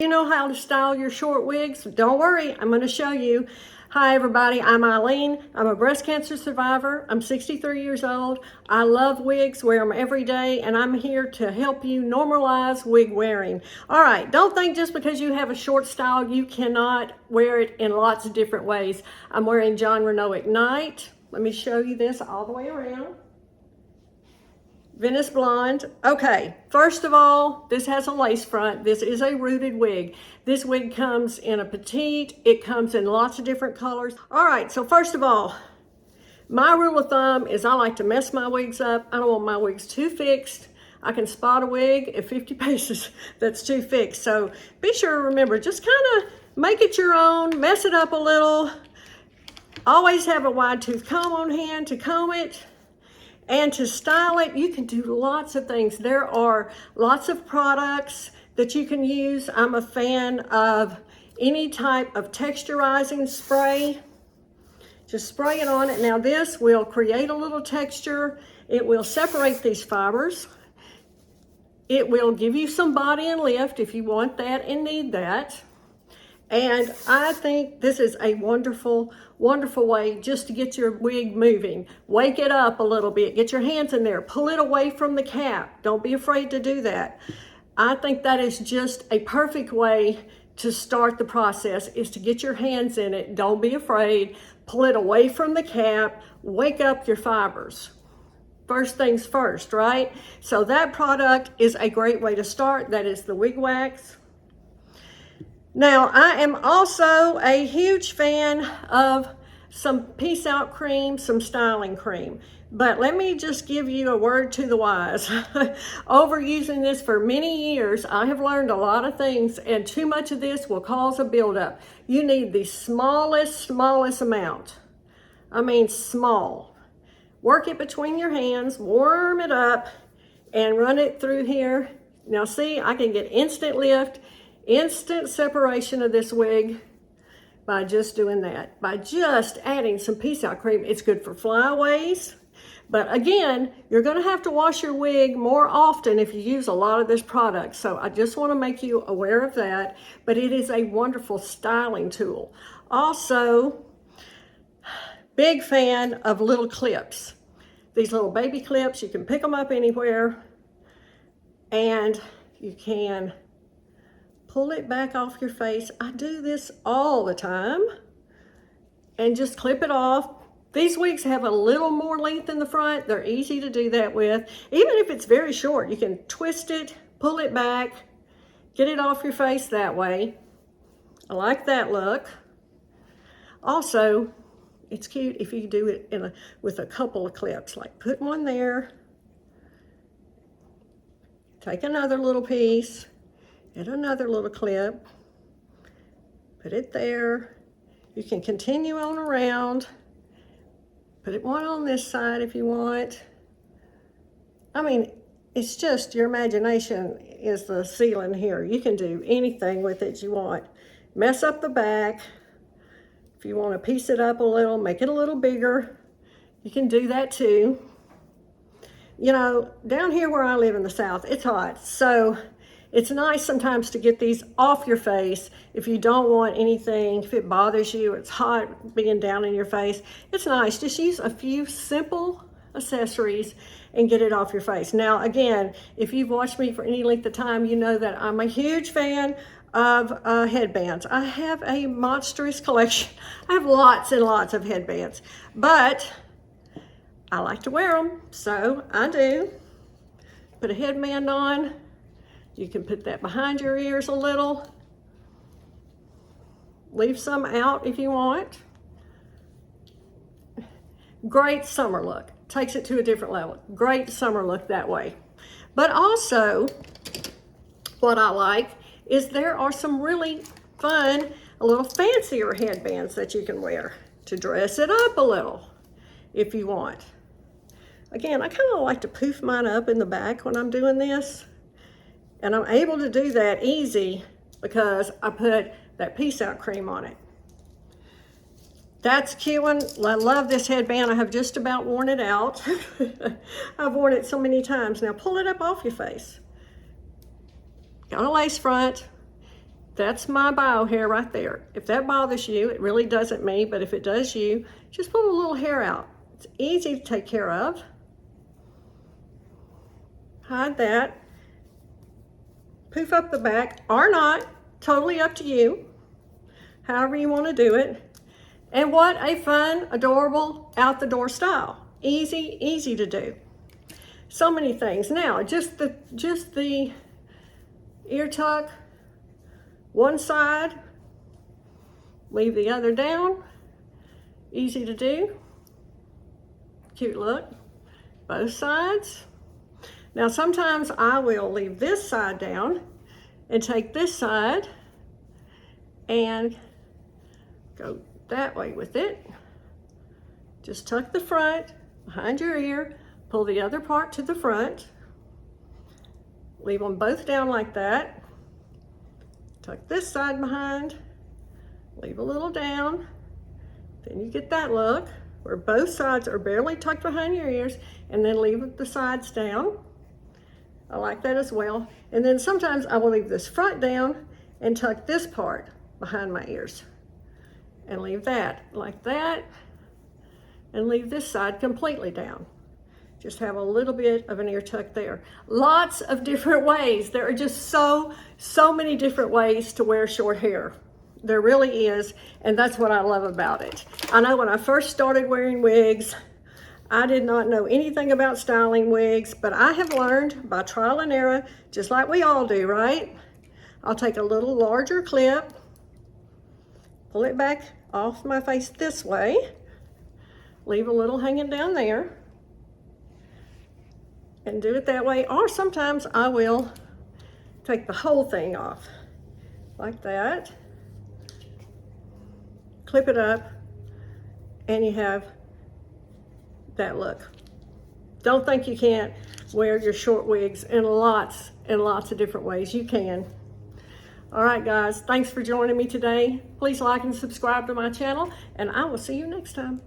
You know how to style your short wigs? Don't worry, I'm going to show you. Hi everybody, I'm Eileen. I'm a breast cancer survivor. I'm 63 years old. I love wigs, wear them every day, and I'm here to help you normalize wig wearing. All right, don't think just because you have a short style, you cannot wear it in lots of different ways. I'm wearing Jon Renau Ignite. Let me show you this all the way around. Venice Blonde. Okay, first of all, this has a lace front. This is a rooted wig. This wig comes in a petite. It comes in lots of different colors. All right, so first of all, my rule of thumb is I like to mess my wigs up. I don't want my wigs too fixed. I can spot a wig at 50 paces that's too fixed. So be sure to remember, just kind of make it your own, mess it up a little. Always have a wide tooth comb on hand to comb it. And to style it, you can do lots of things. There are lots of products that you can use. I'm a fan of any type of texturizing spray. Just spray it on it. Now this will create a little texture. It will separate these fibers. It will give you some body and lift if you want that and need that. And I think this is a wonderful, wonderful way just to get your wig moving. Wake it up a little bit. Get your hands in there. Pull it away from the cap. Don't be afraid to do that. I think that is just a perfect way to start the process, is to get your hands in it. Don't be afraid. Pull it away from the cap. Wake up your fibers. First things first, right? So that product is a great way to start. That is the wig wax. Now, I am also a huge fan of some Peace Out cream, some styling cream. But let me just give you a word to the wise. Overusing this for many years, I have learned a lot of things, and too much of this will cause a buildup. You need the smallest amount. I mean small. Work it between your hands, warm it up, and run it through here. Now see, I can get instant lift, instant separation of this wig by just doing that, by just adding some Peace Out cream. It's good for flyaways, but again, you're going to have to wash your wig more often if you use a lot of this product. So I just want to make you aware of that, but it is a wonderful styling tool. Also, big fan of little clips. These little baby clips, you can pick them up anywhere, and you can pull it back off your face. I do this all the time, and just clip it off. These wigs have a little more length in the front. They're easy to do that with. Even if it's very short, you can twist it, pull it back, get it off your face that way. I like that look. Also, it's cute if you do it with a couple of clips, like put one there, take another little piece, and another little clip, put it there. You can continue on around, put it one on this side if you want. I mean, it's just your imagination is the ceiling here. You can do anything with it you want. Mess up the back. If you want to piece it up a little, make it a little bigger, you can do that too. You know, down here where I live in the South, it's hot, so it's nice sometimes to get these off your face if you don't want anything, if it bothers you, it's hot being down in your face. It's nice, just use a few simple accessories and get it off your face. Now, again, if you've watched me for any length of time, you know that I'm a huge fan of headbands. I have a monstrous collection. I have lots and lots of headbands, but I like to wear them, so I do. Put a headband on. You can put that behind your ears a little. Leave some out if you want. Great summer look. Takes it to a different level. Great summer look that way. But also, what I like is there are some really fun, a little fancier headbands that you can wear to dress it up a little if you want. Again, I kind of like to poof mine up in the back when I'm doing this. And I'm able to do that easy because I put that Peace Out cream on it. That's a cute one. I love this headband. I have just about worn it out. I've worn it so many times. Now pull it up off your face. Got a lace front. That's my bio hair right there. If that bothers you, it really doesn't me, but if it does you, just pull a little hair out. It's easy to take care of. Hide that. Poof up the back, or not, totally up to you. However you want to do it. And what a fun, adorable, out the door style. Easy, easy to do. So many things. Now, just the ear tuck, one side, leave the other down. Easy to do. Cute look. Both sides. Now, sometimes I will leave this side down and take this side and go that way with it. Just tuck the front behind your ear, pull the other part to the front, leave them both down like that, tuck this side behind, leave a little down, then you get that look where both sides are barely tucked behind your ears, and then leave the sides down. I like that as well. And then sometimes I will leave this front down and tuck this part behind my ears. And leave that like that, and leave this side completely down. Just have a little bit of an ear tuck there. Lots of different ways. There are just so many different ways to wear short hair. There really is, and that's what I love about it. I know when I first started wearing wigs, I did not know anything about styling wigs, but I have learned by trial and error, just like we all do, right? I'll take a little larger clip, pull it back off my face this way, leave a little hanging down there, and do it that way. Or sometimes I will take the whole thing off, like that, clip it up, and you have that look. Don't think you can't wear your short wigs in lots and lots of different ways. You can. All right, guys, thanks for joining me today. Please like and subscribe to my channel, and I will see you next time.